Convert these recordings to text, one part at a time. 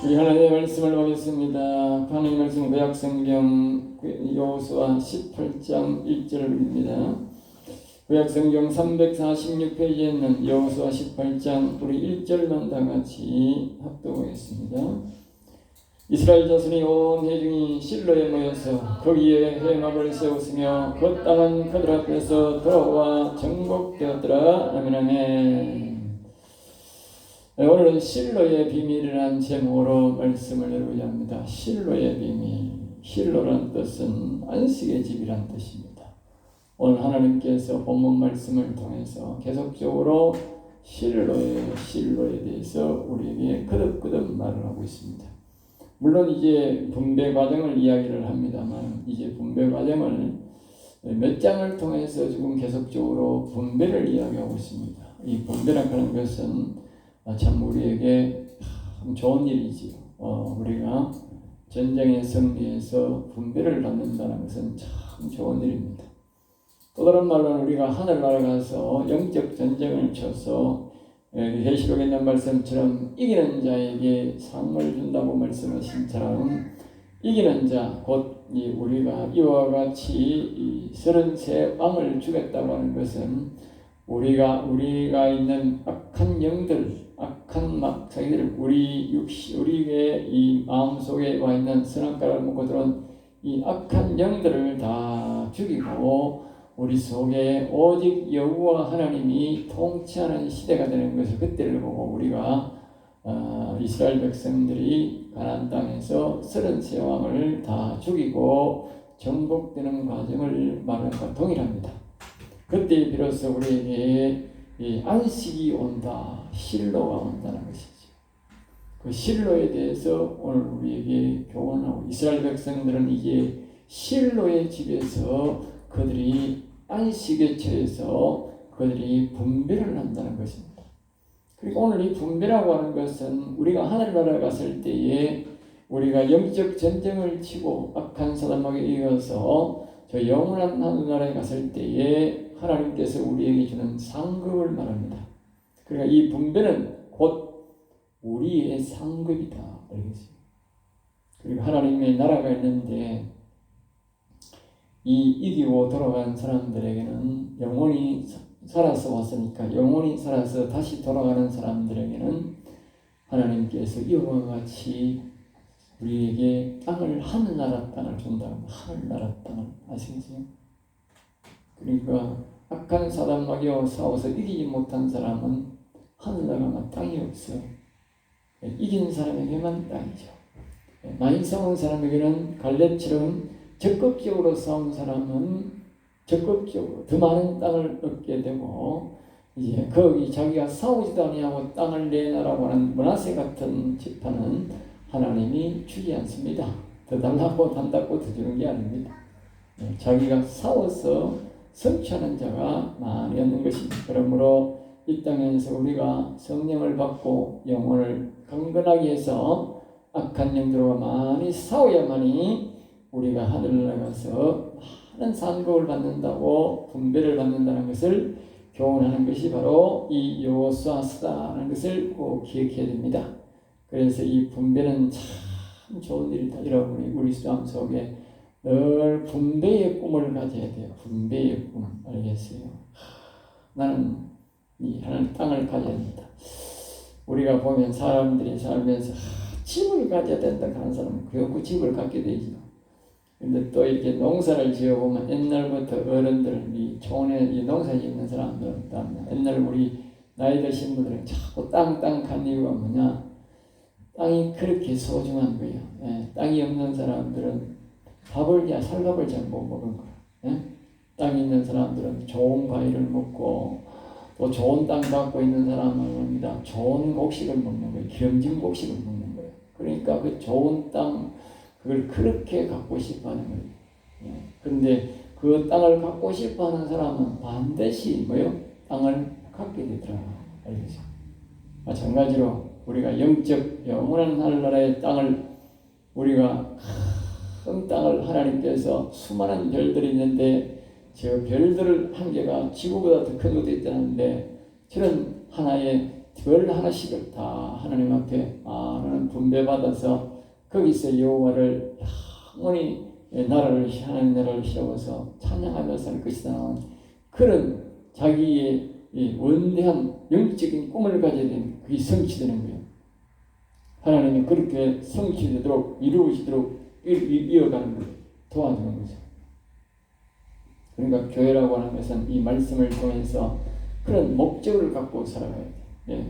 우리 하나님의 말씀을 보겠습니다. 하나님의 말씀 구약성경 여호수아 18장 1절입니다. 구약성경 346페이지에 있는 여호수아 18장 우리 1절만 다같이 합독하겠습니다. 이스라엘 자손이 온 회중이 실로에 모여서 거기에 회막을 세웠으며 그 땅은 그들 앞에서 돌아와 정복되었더라. 아멘 아멘. 오늘은 실로의 비밀이라는 제목으로 말씀을 나누고자 합니다. 실로의 비밀. 실로라는 뜻은 안식의 집이라는 뜻입니다. 오늘 하나님께서 본문 말씀을 통해서 계속적으로 실로에 대해서 우리에게 거듭거듭 말을 하고 있습니다. 물론 이제 분배 과정을 이야기를 합니다만 이제 분배 과정을 몇 장을 통해서 지금 계속적으로 분배를 이야기하고 있습니다. 이 분배라고 하는 것은 참 우리에게 참 좋은 일이지요. 우리가 전쟁의 승리에서 분배를 받는다는 것은 참 좋은 일입니다. 또 다른 말로는 우리가 하늘나라 가서 영적 전쟁을 쳐서 계시록에 있는 말씀처럼 이기는 자에게 상을 준다고 말씀하신 처럼 이기는 자, 곧 우리가 이와 같이 33왕을 주겠다고 하는 것은 우리가 있는 악한 영들, 악한 막 자기들 우리의 이 마음속에 와 있는 선악과를 먹고 들어온 이 악한 영들을 다 죽이고 우리 속에 오직 여호와 하나님이 통치하는 시대가 되는 것을 그때를 보고 우리가 이스라엘 백성들이 가나안 땅에서 33왕을 다 죽이고 정복되는 과정을 말하는 것과 동일합니다. 그때 비로소 우리에게 이 안식이 온다, 실로가 온다는 것이죠. 그 실로에 대해서 오늘 우리에게 교훈하고 이스라엘 백성들은 이제 실로의 집에서 그들이 안식에 처해서 그들이 분배를 한다는 것입니다. 그리고 오늘 이 분배라고 하는 것은 우리가 하늘나라에 갔을 때에 우리가 영적 전쟁을 치고 악한 사람에게 이어서 저 영원한 하늘나라에 갔을 때에 하나님께서 우리에게 주는 상급을 말합니다. 그러니까 이 분배는 곧 우리의 상급이다. 알겠어요? 그리고 하나님의 나라가 있는데 이 이기고 돌아간 사람들에게는 영원히 살아서 왔으니까 영원히 살아서 다시 돌아가는 사람들에게는 하나님께서 이와 같이 우리에게 땅을 하늘나라 땅을 준다고 하늘나라 땅을 아시겠어요? 그러니까 악한 사람과 싸워서 이기지 못한 사람은 하늘나라가 땅이 없어요. 이긴 사람에게만 땅이죠. 많이 싸운 사람에게는 갈렙처럼 적극적으로 싸운 사람은 적극적으로 더 많은 땅을 얻게 되고 이제 거기 자기가 싸우지도 아니하고 땅을 내놔라고 하는 므낫세 같은 지파는 하나님이 주지 않습니다. 더 달라고 단다고 더 주는 게 아닙니다. 자기가 싸워서 성취하는 자가 많이 없는 것입니다. 그러므로 이 땅에서 우리가 성령을 받고 영혼을 강건하게 해서 악한 영들과 많이 싸워야만이 우리가 하늘을 나가서 많은 상급을 받는다고 분배를 받는다는 것을 교훈하는 것이 바로 이 여호수아서다라는 것을 꼭 기억해야 됩니다. 그래서 이 분배는 참 좋은 일이다. 여러분이 우리 삶 속에 늘 분배의 꿈을 가져야 돼요. 분배의 꿈. 알겠어요? 나는 이 하나님 땅을 가져야 된다. 우리가 보면 사람들이 살면서 집을 가져야 된다 하는 사람은 그 집을 갖게 되죠. 근데 또 이렇게 농사를 지어보면 옛날부터 어른들, 이 촌에 이 농사 짓는 사람들은 옛날 우리 나이 드신 분들은 자꾸 땅 간 이유가 뭐냐? 땅이 그렇게 소중한 거예요. 땅이 없는 사람들은 살밥을 잘 못 먹은 거야. 땅이 있는 사람들은 좋은 과일을 먹고 또 좋은 땅 갖고 있는 사람은 좋은 곡식을 먹는 거예요. 기름진 곡식을 먹는 거예요. 그러니까 그 좋은 땅 그걸 그렇게 갖고 싶어하는 거예요. 그런데 그 땅을 갖고 싶어하는 사람은 반드시 땅을 갖게 되더라. 알겠죠? 마찬가지로 우리가 영원한 하늘나라의 땅을 우리가 큰 땅을 하나님께서 수많은 별들이 있는데 저 별들 한 개가 지구보다 더 큰 것도 있다는데 저런 하나의 별 하나씩을 다 하나님 앞에 나는 분배받아서 거기서 여호와를 영원히 나라를 하나님 나라를 세워서 찬양하며 살 것이다. 그런 자기의 원대한 영적인 꿈을 가져야 되는 그게 성취되는 거예요. 하나님이 그렇게 성취되도록 이루어지도록 이어가는 거예요. 도와주는 거죠. 그러니까 교회라고 하는 것은 이 말씀을 통해서 그런 목적을 갖고 살아가야 돼요. 예.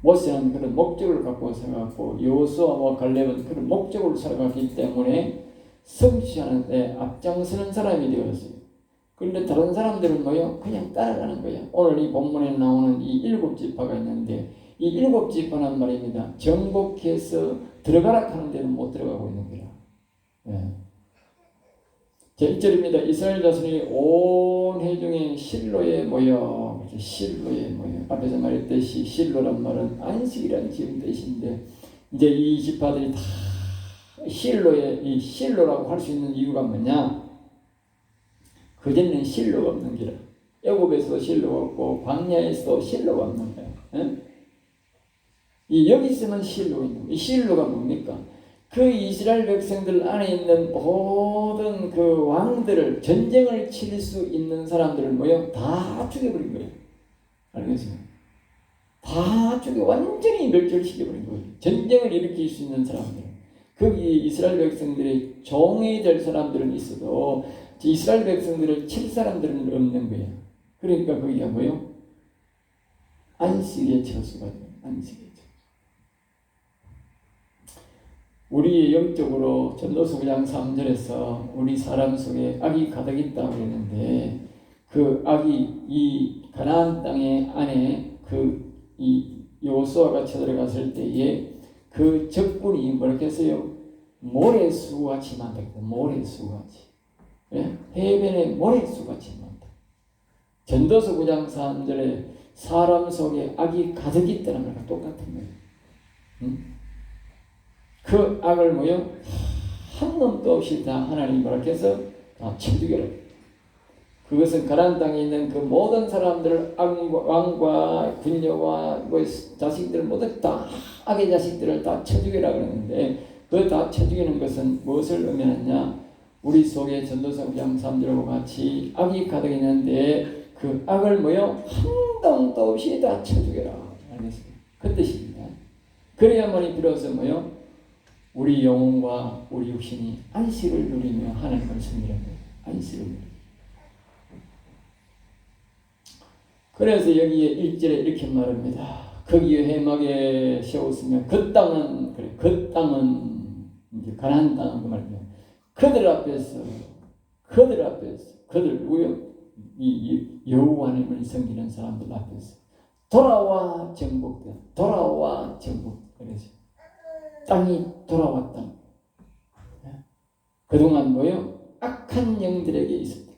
모세는 그런 목적을 갖고 살아갔고 여호수아와 갈렙은 그런 목적으로 살아갔기 때문에 성취하는데 앞장서는 사람이 되었어요. 그런데 다른 사람들은 뭐요? 그냥 따라가는 거예요. 오늘 이 본문에 나오는 이 7지파가 있는데 이 7지파는 말입니다. 정복해서 들어가라 하는 데는 못 들어가고 있는 거야. 예. 자, 1절입니다. 이스라엘 자손이 온 회중에 실로에 모여. 실로에 모여. 앞에서 말했듯이 실로란 말은 안식이라는 지금 뜻인데 이제 이 지파들이 다 실로에 이 실로라고 할 수 있는 이유가 뭐냐? 그전에는 실로가 없는 기라. 애굽에서도 실로가 없고 광야에서도 실로가 없는 거야. 예? 이 여기 있으면 실로가 있는 거야. 이 실로가 뭡니까? 그 이스라엘 백성들 안에 있는 모든 그 왕들을 전쟁을 치를 수 있는 사람들을 뭐요? 다 죽여버린 거예요. 알겠습니까? 다 죽여 완전히 멸절시켜버린 거예요. 전쟁을 일으킬 수 있는 사람들. 거기 이스라엘 백성들이 종이 될 사람들은 있어도 이스라엘 백성들을 칠 사람들은 없는 거예요. 그러니까 거기가 뭐요? 안식의 처소가 돼요. 안식의 처소. 우리 영적으로 전도서 9장 3절에서 우리 사람 속에 악이 가득 있다고 그랬는데 그 악이 이 가나안 땅의 안에 이 여호수아가 쳐들어갔을 때에 그 적군이 뭐라고 했어요? 모래수같이 많다. 모래수같이. 예? 해변에 모래수같이 많다. 전도서 9장 3절에 사람 속에 악이 가득 있다는 거랑 똑같은 거예요. 응? 그 악을 뭐요? 한 놈도 없이 다 하나님이 뭐라고 해서 다 쳐죽여라. 그것은 가나안 땅에 있는 그 모든 사람들을 왕과 군녀와 자식들 모두 다 악의 자식들을 다 쳐죽여라 그러는데 그 다 쳐죽이는 것은 무엇을 의미하느냐? 우리 속에 전도서 9장 3절과 같이 악이 가득 있는데 그 악을 뭐요? 한 놈도 없이 다 쳐죽여라. 알겠습니까? 그 뜻입니다. 그래야만이 비로소 뭐요? 우리 영혼과 우리 육신이 안식을 누리며 하나님을 섬기는 거예요. 안식을 누리며. 그래서 여기에 1절에 이렇게 말합니다. 거기에 해막에 세웠으면 그 땅은 그래. 그 땅은 이제 가나안 땅은 그 말이에요. 그들 앞에서 그들 누구요? 이 여호와 하나님을 섬기는 사람들 앞에서 돌아와 정복되어. 그래서 땅이 돌아왔다. 그동안 뭐요? 악한 영들에게 있었다.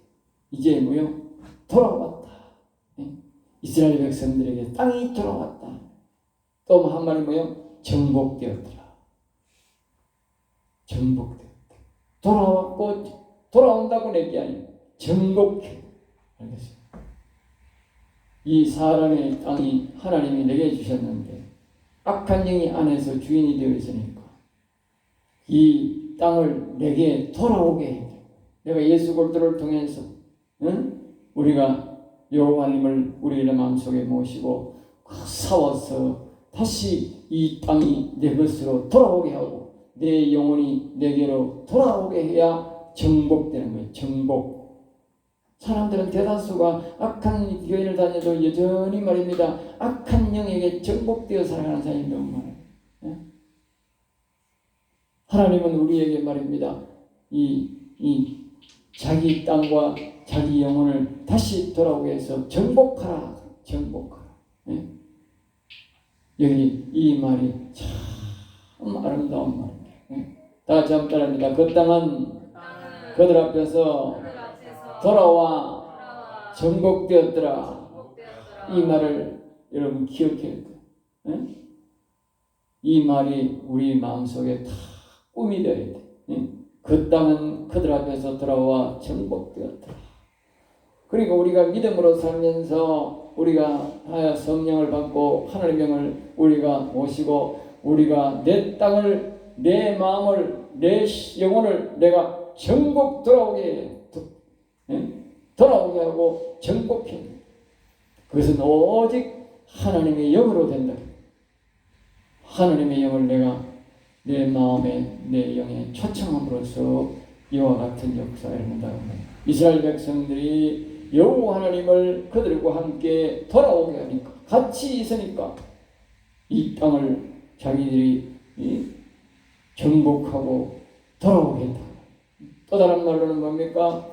이제 뭐요? 돌아왔다. 이스라엘 백성들에게 땅이 돌아왔다. 또 한 말이 뭐요? 정복되었더라. 돌아왔고 돌아온다고 내게 아니고 정복해. 알겠습니다. 이 사람의 땅이 하나님이 내게 주셨는데 악한 영이 안에서 주인이 되어 있으니까 이 땅을 내게 돌아오게 해. 내가 예수 그리스도를 통해서 우리가 여호와 하나님을 우리의 마음속에 모시고 싸워서 다시 이 땅이 내 것으로 돌아오게 하고 내 영혼이 내게로 돌아오게 해야 정복되는 거예요. 정복. 사람들은 대다수가 악한 교회를 다녀도 여전히 말입니다. 악한 영에게 정복되어 살아가는 사람이 너무 많아요. 예? 하나님은 우리에게 말입니다. 이 자기 땅과 자기 영혼을 다시 돌아오게 해서 정복하라. 예? 여기 이 말이 참 아름다운 말입니다. 예? 다 같이 한번 따라합니다. 그 땅은 그들 앞에서 돌아와 정복되었더라. 이 말을 여러분 기억해야 돼요. 예? 이 말이 우리 마음속에 다 꿈이 되어야 돼요. 예? 그 땅은 그들 앞에서 돌아와 정복되었더라. 그러니까 우리가 믿음으로 살면서 우리가 성령을 받고 하나님의 영을 우리가 모시고 우리가 내 땅을, 내 마음을, 내 영혼을 내가 정복 돌아오게 하고 정복해. 그것은 오직 하나님의 영으로 된다. 하나님의 영을 내가 내 마음에, 내 영에 초청함으로써 이와 같은 역사를 한다고 합니다. 이스라엘 백성들이 여호와 하나님을 그들과 함께 돌아오게 하니까, 같이 있으니까 이 땅을 자기들이 정복하고 돌아오게 했다. 또 다른 말로는 뭡니까?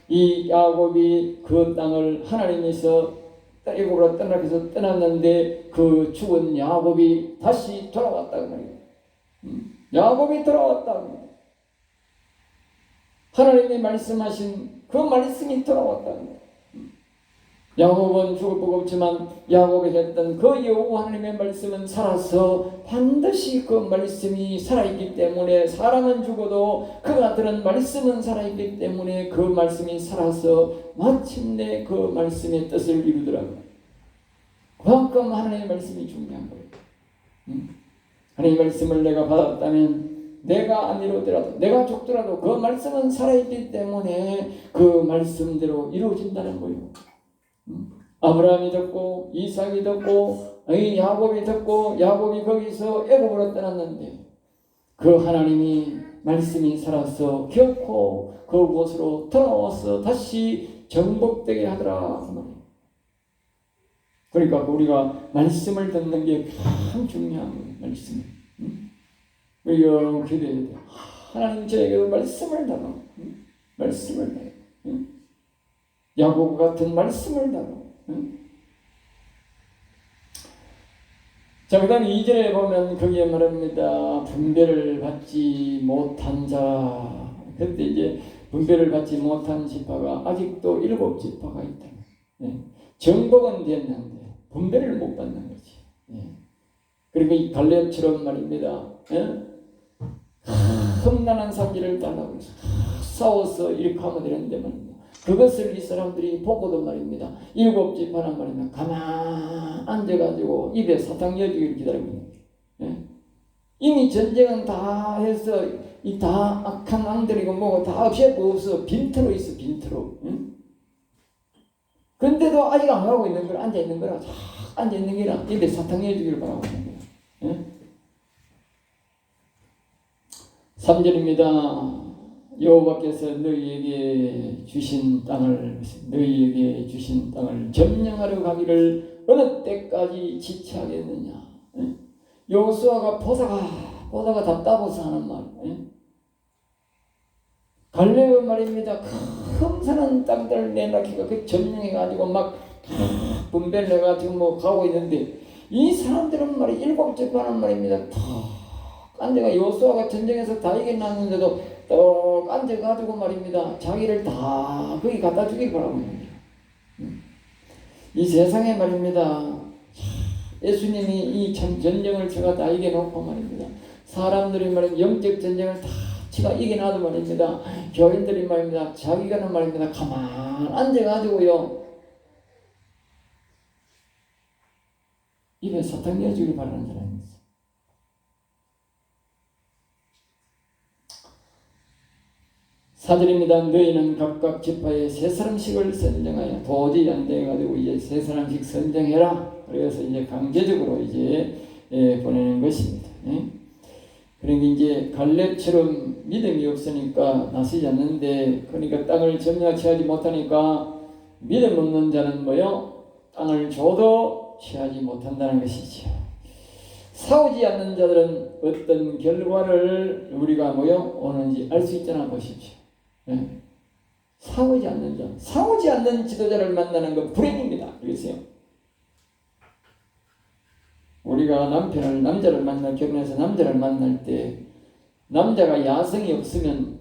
이 야곱이 그 땅을 하나님께서 애굽으로 떠나서 떠났는데 그 죽은 야곱이 다시 돌아왔다고 말이에요. 야곱이 돌아왔다고. 하나님이 말씀하신 그 말씀이 돌아왔다는 거예요. 야곱은 죽을 법 없지만 야곱이 했던 그 여호와 하나님의 말씀은 살아서 반드시 그 말씀이 살아있기 때문에 사람은 죽어도 그가 들은 말씀은 살아있기 때문에 그 말씀이 살아서 마침내 그 말씀의 뜻을 이루더라고요. 그만큼 하나님의 말씀이 중요한 거예요. 하나님의 말씀을 내가 받았다면 내가 안 이루더라도 내가 죽더라도 그 말씀은 살아있기 때문에 그 말씀대로 이루어진다는 거예요. 아브라함이 듣고 이삭이 듣고 야곱이 듣고 야곱이 거기서 애굽으로 떠났는데 그 하나님이 말씀이 살아서 결코 그곳으로 돌아와서 다시 정복되게 하더라. 그러니까 우리가 말씀을 듣는 게 참 중요한 거예요. 말씀. 우리가 기도해야 돼. 하나님 저에게 말씀을 달라. 말씀을 달라. 야곱 같은 말씀을 달라. 자, 그 다음 2절에 보면 거기에 말합니다. 분배를 받지 못한 자. 그때 이제 분배를 받지 못한 지파가 아직도 7지파가 있다. 정복은 됐는데 분배를 못 받는 거지. 그리고 이 갈렙처럼 말입니다. 험난한 산지를 달라고 해서 싸워서 이렇게 하면 되는데 말입니다. 그것을 이 사람들이 보고도 말입니다. 7지파는 말입니다. 가만 앉아가지고 입에 사탕 여주기를 기다리고 있는 거예요. 이미 전쟁은 다 해서 이 다 악한 왕들이고 뭐고 다 없어 빈터로 있어 빈터로. 근데도 아직 안 하고 있는 걸 앉아 있는 거라 앉아 있는 게라 입에 사탕 여주기를 바라고 있는 거예요. 3절입니다. 여호와께서 너희에게 주신 땅을 점령하려 가기를 어느 때까지 지체하겠느냐. 여호수아가 보다가 답답해서 하는 말. 갈렙은 말입니다. 큰 땅들을 내놓기가 그 점령해가지고 막 분배를 해가지고 뭐 가고 있는데 이 사람들은 말이 7지파는 말입니다. 앉아가 여호수아가 전쟁에서 다 이겨놨는데도 또 앉아가지고 말입니다. 자기를 다 거기 갖다 주길 바라고 있는 거예요. 이 세상에 말입니다. 예수님이 이 전쟁을 제가 다 이겨놓고 말입니다. 사람들이 말입니다. 영적 전쟁을 다 제가 이겨놔도 말입니다. 교인들이 말입니다. 자기가는 말입니다. 가만 앉아가지고요. 입에 사탕 내주길 바라는 사람이 있어요. 사절입니다. 너희는 각각 지파에 3사람씩을 선정하여 도저히 안 돼가지고 이제 3사람씩 선정해라. 그래서 이제 강제적으로 이제 보내는 것입니다. 그러니까 이제 갈렙처럼 믿음이 없으니까 나서지 않는데 그러니까 땅을 점령 취하지 못하니까 믿음 없는 자는 뭐요? 땅을 줘도 취하지 못한다는 것이죠. 싸우지 않는 자들은 어떤 결과를 우리가 뭐요? 오는지 알 수 있잖아 보십시오. 싸우지 않는 자, 싸우지 않는 지도자를 만나는 건 불행입니다. 그래서요. 우리가 남자를 결혼해서 남자를 만날 때 남자가 야성이 없으면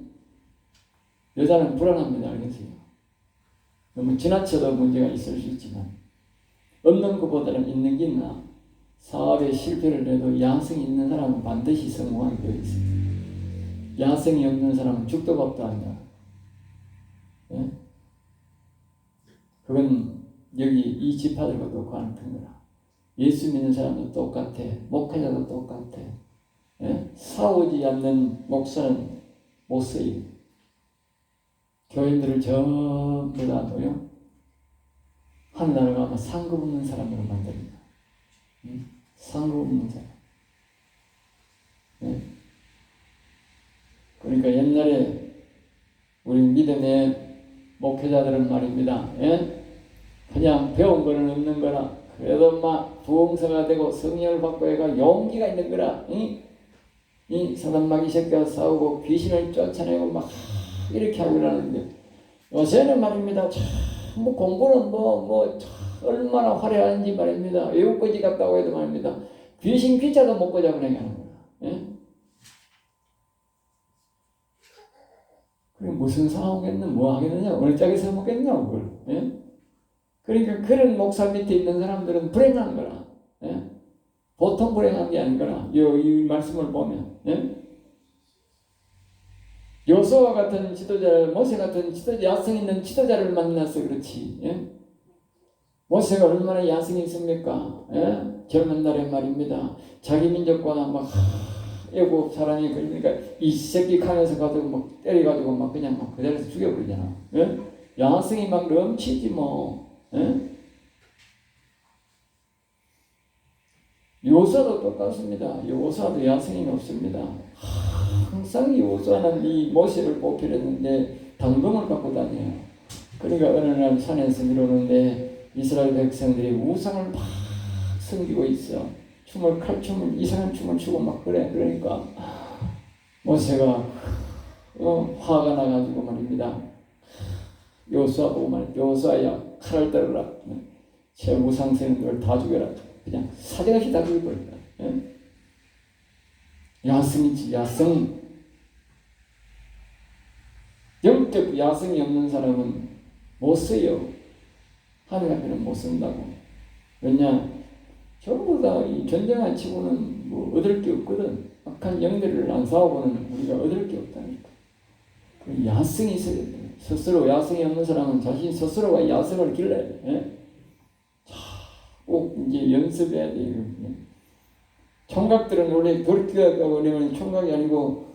여자는 불안합니다. 알겠어요? 너무 지나쳐도 문제가 있을 수 있지만 없는 것보다는 있는 게 있나. 사업에 실패를 해도 야성이 있는 사람은 반드시 성공하게 되어 있습니다. 야성이 없는 사람은 죽도 밥도 한다. 그건 여기 이 지파들과도 같은 거라. 예수 믿는 사람도 똑같아. 목회자도 똑같아. 예? 싸우지 않는 목사는 못 써요. 교인들을 전부 다 뭐요? 하늘나라 가면 상급 없는 사람으로 만듭니다. 상급 없는 사람. 예? 그러니까 옛날에 우리 믿음의 목회자들은 말입니다. 예? 그냥 배운 거는 없는 거라. 그래도 막 부흥사가 되고 성령을 받고 해가 용기가 있는 거라. 이 사단 마귀 새끼가 싸우고 귀신을 쫓아내고 막 이렇게 하고 이러는데 요새는 말입니다. 참 뭐 공부는 얼마나 화려한지 말입니다. 외국거지 같다고 해도 말입니다. 귀신 귀자도 못 보자고 그냥 하는 거야. 예? 그게 무슨 상황겠냐, 뭐 하겠느냐, 어느 짝에서 먹겠냐고 그걸. 예? 그러니까 그런 목사 밑에 있는 사람들은 불행한 거라. 예? 보통 불행한 게 아니거라. 이 말씀을 보면. 예? 여호수아 같은 지도자, 모세 같은 지도자, 야성 있는 지도자를 만나서 그렇지. 예? 모세가 얼마나 야성이 있습니까? 예? 젊은 날에 말입니다. 자기 민족과 막 애국 사랑이 그러니까 이 새끼 칸에서 가지고 막 때려가지고 막 그냥 막 그 자리에서 죽여버리잖아. 예? 야성이 막 넘치지 뭐. 예? 여호수아도 똑같습니다. 여호수아도 야성이 없습니다. 항상 여호수아는 이 모세를 뽑히려는데 당금을 갖고 다녀요. 그러니까 어느 날 산에서 내려오는데 이스라엘 백성들이 우상을 막 섬기고 있어. 칼춤을 이상한 춤을 추고 막 그래. 그러니까 모세가 화가 나가지고 말입니다. 여호수아 보고 말이야. 여호수아야 칼을 때려라. 제 우상 세력들을 다 죽여라. 그냥 사정없이 다 죽여버린다. 예? 야성이지, 야성. 영적 야성이 없는 사람은 못 써요. 하늘 앞에는 못 쓴다고. 왜냐? 전부 다 이 전쟁한 치고는 뭐 얻을 게 없거든. 악한 영들을 안 싸우고는 우리가 얻을 게 없다니까. 그 야성이 있어야 돼. 스스로 야성이 없는 사람은 자신 스스로가 야성을 길러야 돼. 예? 꼭 이제 연습해야 돼. 총각들은 원래 돌기가 그러면 총각이 아니고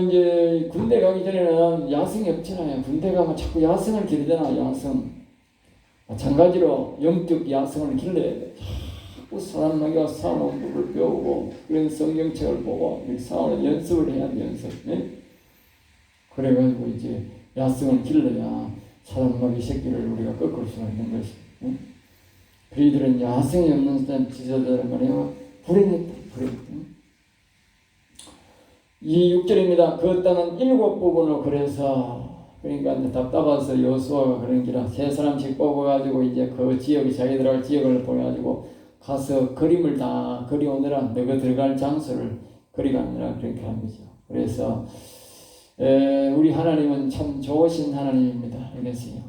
이제 군대 가기 전에는 야성이 없잖아요. 군대 가면 자꾸 야성을 기르잖아. 야성. 마찬가지로 영적 야성을 길러야 돼. 자꾸 사람 마귀가 싸우는 법을 배우고 그런 성경책을 보고 이렇게 싸우는 연습을 해야 돼. 연습. 네? 그래가지고 이제 야성을 길러야 사람 마귀 새끼를 우리가 꺾을 수가 있는 것이. 네? 그이들은 야성이 없는 지도자들 말이야. 불행했다. 불행. 이 6절입니다. 그 땅은 7부분으로 그래서 그러니까 답답해서 여호수아가 그런 기라 세 사람씩 뽑아가지고 이제 그 지역이 자기 들어갈 지역을 보내가지고 가서 그림을 다 그려오느라 너가 들어갈 장소를 그려가느라 그렇게 한 거죠. 그래서 우리 하나님은 참 좋으신 하나님입니다. 이랬어요.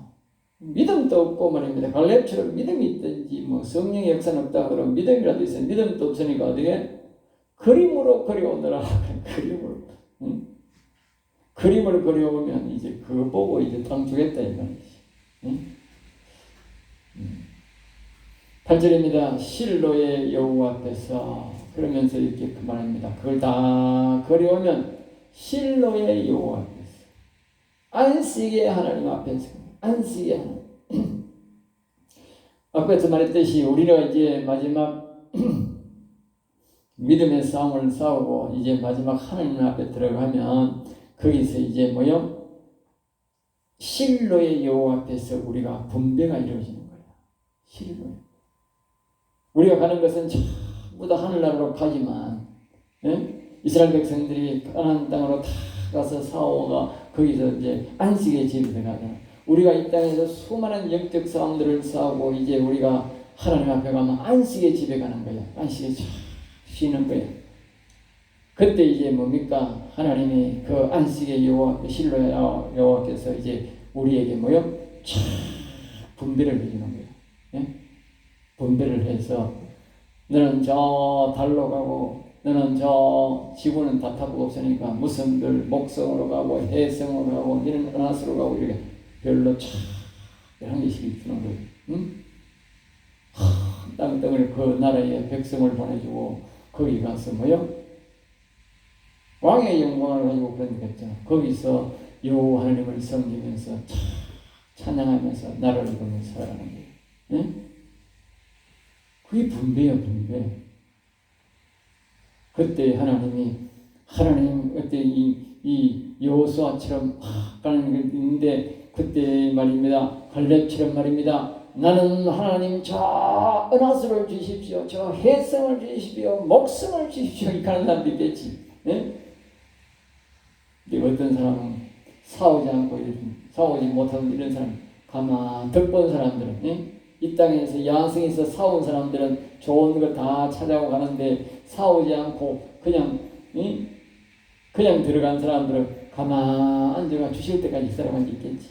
믿음도 없고 말입니다. 갈렙처럼 믿음이 있든지 뭐 성령의 역사는 없다 그러면 믿음이라도 있어요. 믿음도 없으니까 어떻게 그림으로 그려오느라 그림으로 그림을 그려오면 이제 그거 보고 이제 땅 주겠다 이 말이지. 8절입니다. 실로의 여호와 앞에서 그러면서 이렇게 그 말합니다. 그걸 다 그려오면 실로의 여호와 앞에서 안식의 하나님 앞에서 안식의 하나님. 아까도 말했듯이 우리가 이제 마지막 믿음의 싸움을 싸우고 이제 마지막 하나님 앞에 들어가면 거기서 이제 뭐요? 실로의 여호와 앞에서 우리가 분배가 이루어지는 거예요. 실로. 우리가 가는 것은 전부 다 하늘나라로 가지만 이스라엘 백성들이 가나안 땅으로 다 가서 싸워가 거기서 이제 안식의 집에 들어가잖아. 우리가 이 땅에서 수많은 영적 싸움들을 싸우고 이제 우리가 하나님 앞에 가면 안식의 집에 가는 거야. 안식의 집 쉬는 거야. 그때 이제 뭡니까? 하나님이 그 안식의 여호와 실로의 여호와께서 이제 우리에게 뭐요? 분배를 해주는 거예요. 예? 분배를 해서 너는 저 달로 가고 너는 저 지구는 다 타고 없으니까 무슨들 목성으로 가고 해성으로 가고 너는 은하수로 가고 이렇게 별로 한 개씩 주는 거예요. 응? 땅덩을 그 나라에 백성을 보내주고 거기 가서 뭐요? 왕의 영광을 가지고 그런 거죠. 거기서 여호와 하나님을 섬기면서 찬양하면서 나라를 이루면서 살아가는 거예요. 응? 그게 분배예요, 분배. 그때 하나님 그때 이 여호수아처럼 가는 게 있는데 그때 말입니다. 갈렙처럼 말입니다. 나는 하나님 저 은하수를 주십시오. 저 해성을 주십시오. 목성을 주십시오. 이렇게 하는 사람도 있겠지. 네? 근데 어떤 사람은 싸우지 않고 싸우지 못하는 이런 사람 가만 덕본 사람들은 이 땅에서 야생에서 싸운 사람들은 좋은 거 다 찾아오고 가는데 싸우지 않고 그냥 들어간 사람들은 가만 앉아가 주실 때까지 살아간 게 있겠지.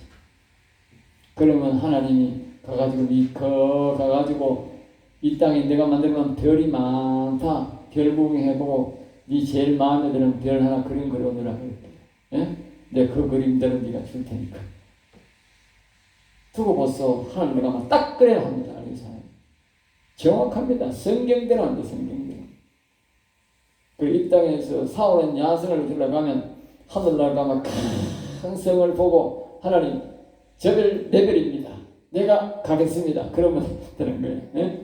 그러면 하나님이 가가지고 이 땅에 내가 만들면 별이 많다. 별 구경해보고 네 제일 마음에 드는 별 하나 그림 그려놓으라 그랬대. 내가 그 그림대로 네가 줄 테니까. 두고 보소. 하나님 가면 딱 그래야 합니다. 정확합니다. 성경대로 합니다. 성경대로. 그리고 이 땅에서 사오는 야성을 들어가면 하늘나라 가면 큰 성을 보고 하나님 저별 레벨입니다. 내가 가겠습니다. 그러면 되는 거예요.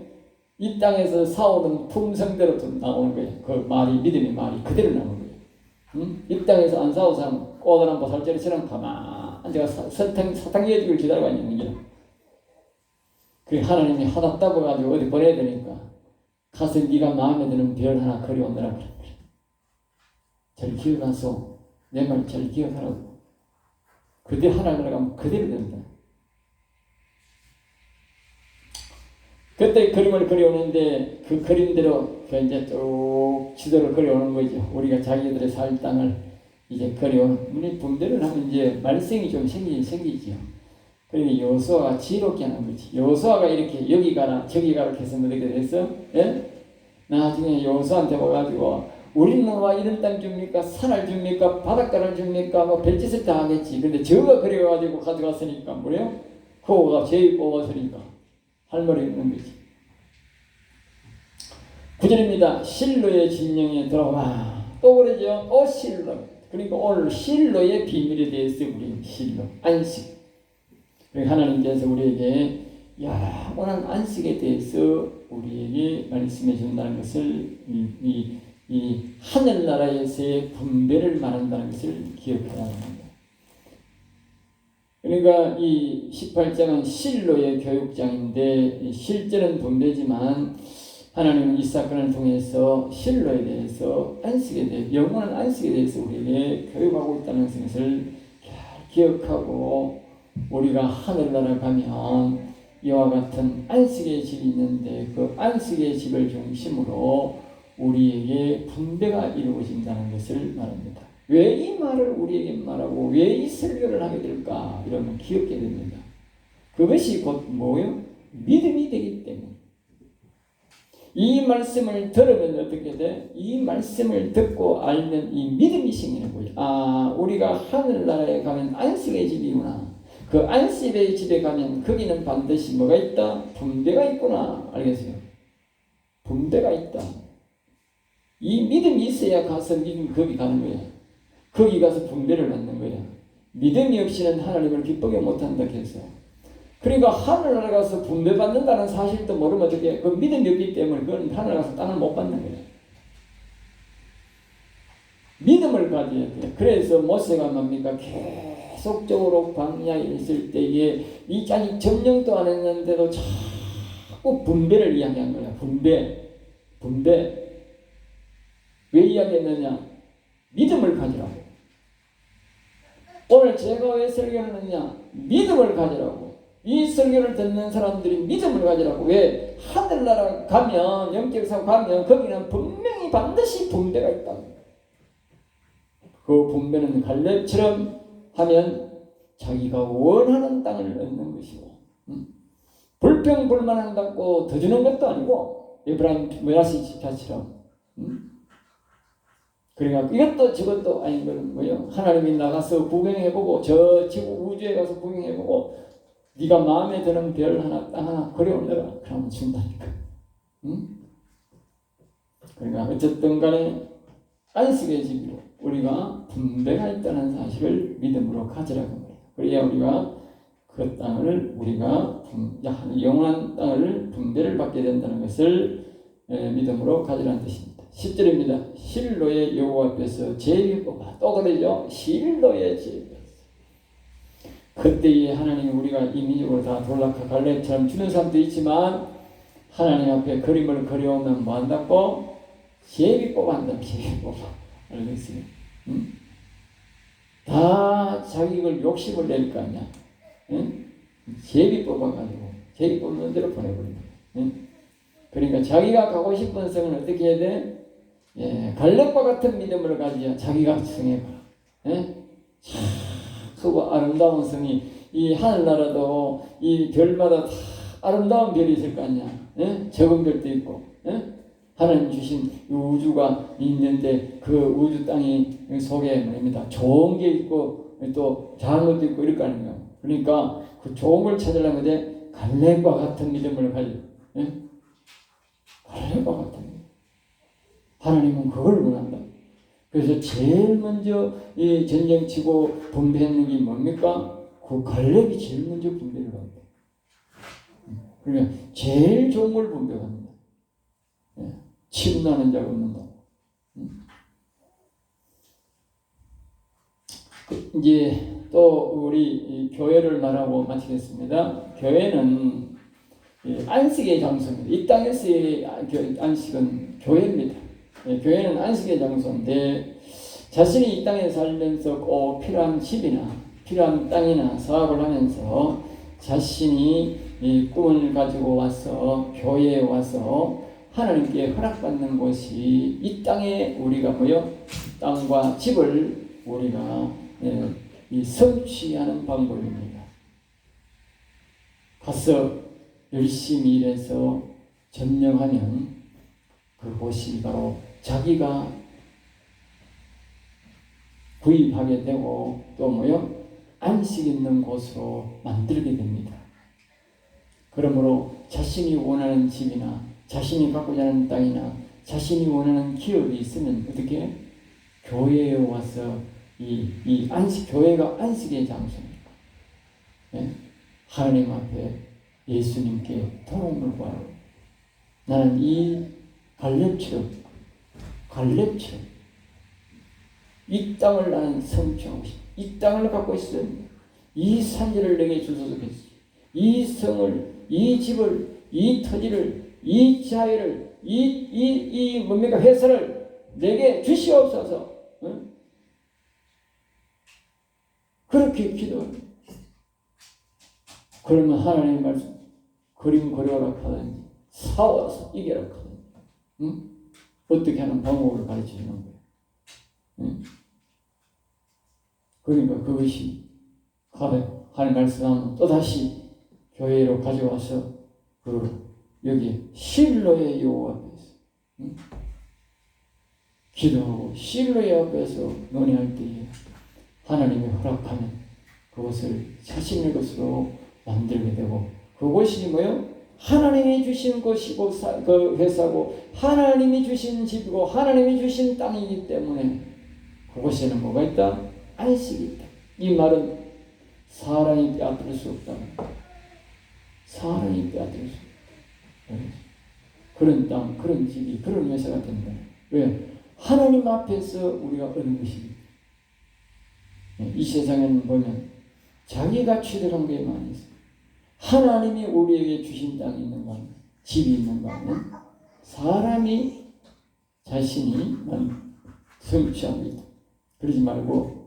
이 땅에서 사오는 품성대로 좀 나오는 거예요. 그 말이 믿음의 말이 그대로 나오는 거예요. 이 땅에서 안 사온 사람 꼬다란 보살자리처럼 가만 앉아가 사탕 예지를 기다리고 있는 거예요. 그 하나님이 하다 따고가지고 어디 보내야 되니까 가서 네가 마음에 드는 별 하나 그려오느라 그런 거예요. 잘 기억하소. 내 말 잘 기억하라고. 그대로 하나님을 가면 그대로 된다. 그때 그림을 그려오는데 그 그림대로 이제 쭉 지도를 그려오는 거죠. 우리가 자기들의 살 땅을 이제 그려오는 우리 분배를 하면 이제 말썽이 좀 생기죠. 그러니 여호수아가 지혜롭게 하는 거지. 여호수아가 이렇게 여기 가라 저기 가라 해서 어떻게 됐어? 예? 나중에 여호수아한테 와가지고 우리는 와 이런 땅 줍니까? 산을 줍니까? 바닷가를 줍니까? 뭐 별짓을 다 하겠지. 근데 저가 그래가지고 가져갔으니까 뭐래요? 그거가 제일 뽑았으니까 할 말이 없는 거지. 9절입니다. 실로의 진영에 들어와. 또 그러죠. 실로. 그러니까 오늘 실로의 비밀에 대해서 우리 실로 안식. 하나님께서 우리에게 영원한 안식에 대해서 우리에게 말씀해 준다는 것을 이 하늘나라에서의 분배를 말한다는 것을 기억해야 합니다. 그러니까 이 18장은 실로의 교육장인데 실제는 분배지만 하나님은 이 사건을 통해서 실로에 대해서 안식에 대해서 영원한 안식에 대해서 우리에게 교육하고 있다는 것을 기억하고 우리가 하늘나라 가면 이와 같은 안식의 집이 있는데 그 안식의 집을 중심으로 우리에게 분배가 이루어진다는 것을 말합니다. 왜 이 말을 우리에게 말하고 왜 이 설교를 하게 될까? 이러면 기억게 됩니다. 그것이 곧 뭐요? 믿음이 되기 때문에. 이 말씀을 들으면 어떻게 돼? 이 말씀을 듣고 알면 이 믿음이 생기는 거예요. 우리가 하늘나라에 가면 안식의 집이구나. 그 안식의 집에 가면 거기는 반드시 뭐가 있다? 분배가 있구나. 알겠어요? 분배가 있다. 이 믿음이 있어야 가서 거기 가는 거야. 거기 가서 분배를 받는 거야. 믿음이 없이는 하나님을 기쁘게 못한다 해서. 그러니까 하늘나라 가서 분배 받는다는 사실도 모르면 어떻게 그 믿음이 없기 때문에 그건 하늘 가서 땅을 못 받는 거야. 믿음을 가져야 돼. 그래서 모세가 뭡니까? 계속적으로 광야에 있을 때에 이 자기 점령도 안 했는데도 자꾸 분배를 이야기한 거야. 분배. 왜 이야기했느냐? 믿음을 가지라고. 오늘 제가 왜 설교하느냐? 믿음을 가지라고. 이 설교를 듣는 사람들이 믿음을 가지라고. 왜? 하늘나라 가면 영적사고 가면 거기는 분명히 반드시 분배가 있다. 그 분배는 갈렙처럼 하면 자기가 원하는 땅을 얻는 것이고 불평불만한다고 더 주는 것도 아니고 에브라임 므라시 집사처럼 그러니까 이것도 저것도 아닌 것은 뭐예요? 하나님이 나가서 구경해보고 저 지구 우주에 가서 구경해보고 네가 마음에 드는 별 하나 땅 하나 그려오너라. 그러면 준다니까. 응? 그러니까 어쨌든 간에 안식의 집으로 우리가 분배가 있다는 사실을 믿음으로 가지라고 말이에요. 그래야 우리가 그 땅을 우리가 영원한 땅을 분배를 받게 된다는 것을 믿음으로 가지라는 뜻입니다. 10절입니다. 실로의 여호와 앞에서 제비 뽑아. 또 그러죠. 실로의 제비. 그때에 하나님이 우리가 임의적으로 다 돌락하 갈렙처럼 주는 사람도 있지만 하나님 앞에 그림을 그려오면 뭐 한다고? 제비 뽑아한다. 제비 뽑아. 알겠어요? 응? 다 자기 걸 욕심을 낼 거 아니야. 응? 제비 뽑아가지고 제비 뽑는 대로 보내버린다. 응? 그러니까 자기가 가고 싶은 성은 어떻게 해야 돼? 갈렙과 같은 믿음을 가지야 자기가 성해봐라. 참 크고 아름다운 성이 이 하늘나라도 이 별마다 다 아름다운 별이 있을 거 아니야. 적은 별도 있고 하나님 주신 우주가 있는데 그 우주 땅이 속에 말입니다. 좋은 게 있고 또 작은 것도 있고 이럴 거 아닙니까? 그러니까 그 좋은 걸 찾으려면 갈렙과 같은 믿음을 가지고 갈렙과 같은 믿음. 하나님은 그걸 원한다. 그래서 제일 먼저 이 전쟁 치고 분배하는 게 뭡니까? 그 갈렙이 제일 먼저 분배를 합니다. 그러면 제일 좋은 걸 분배합니다. 침나는 자가 없는다. 이제 또 우리 교회를 말하고 마치겠습니다. 교회는 안식의 장소입니다. 이 땅에서의 안식은 교회입니다. 교회는 안식의 장소인데 자신이 이 땅에 살면서 꼭 필요한 집이나 필요한 땅이나 사업을 하면서 자신이 이 꿈을 가지고 와서 교회에 와서 하나님께 허락받는 곳이 이 땅에 우리가 땅과 집을 우리가 성취하는 방법입니다. 가서 열심히 일해서 점령하면 그곳이 바로 자기가 구입하게 되고 또 안식 있는 곳으로 만들게 됩니다. 그러므로 자신이 원하는 집이나 자신이 갖고자 하는 땅이나 자신이 원하는 기업이 있으면 어떻게? 교회에 와서 이 안식, 교회가 안식의 장소입니다. 하나님 앞에 예수님께 도움을 구하라. 나는 이 갈렙처럼 이 땅을 나는 성취하고 싶어. 이 땅을 갖고 있어야 합니다. 이 산지를 내게 주소서. 이 성을, 이 집을, 이 터지를, 이 자유를, 뭡니까? 회사를 내게 주시옵소서. 그렇게 기도합니다. 그러면 하나님 말씀, 그림 그려라 하든지, 싸워서 이겨라 하든지, 어떻게 하는 방법을 가르치는 거예요. 그러니까 그것이 하나님 말씀하면 또다시 교회로 가져와서 여기 실로의 여호와 앞에서 기도하고 실로의 앞에서 논의할 때에 하나님이 허락하면 그것을 자신의 것으로 만들게 되고 그것이 하나님이 주신 것이고 그 회사고 하나님이 주신 집이고 하나님이 주신 땅이기 때문에 그곳에는 뭐가 있다? 안식이 있다. 이 말은 사람이 빼앗을 수 없다. 사람이 빼앗을 수 없다. 그런 땅, 그런 집이, 그런 회사가 된다. 왜? 하나님 앞에서 우리가 얻는 것입니다. 이 세상에는 보면 자기가 취득한 게 많이 있어요. 하나님이 우리에게 주신 땅이 있는 거 아니에요. 집이 있는 거 아니에요. 사람이 자신이 성취하고 있다. 그러지 말고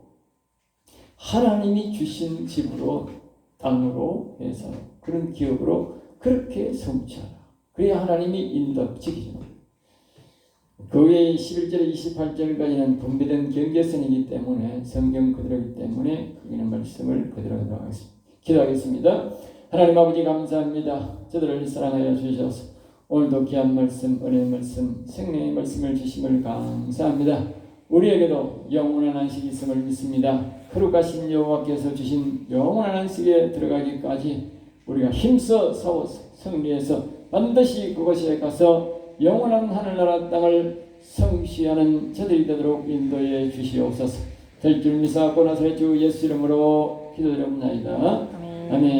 하나님이 주신 집으로 땅으로 해서 그런 기업으로 그렇게 성취하라. 그래야 하나님이 인도시키죠. 그 외에 11절 28절까지는 분배된 경계선이기 때문에 성경 그대로이기 때문에 거기는 말씀을 그대로 하도록 하겠습니다. 기도하겠습니다. 하나님 아버지 감사합니다. 저들을 사랑하여 주셔서 오늘도 귀한 말씀, 은혜의 말씀, 생명의 말씀을 주심을 감사합니다. 우리에게도 영원한 안식이 있음을 믿습니다. 거룩하신 여호와께서 주신 영원한 안식에 들어가기까지 우리가 힘써 싸워서 승리해서 반드시 그곳에 가서 영원한 하늘나라 땅을 성취하는 저들이 되도록 인도해 주시옵소서. 될 줄 믿사옵고 나사렛 주 예수 이름으로 기도드립니다. 아멘.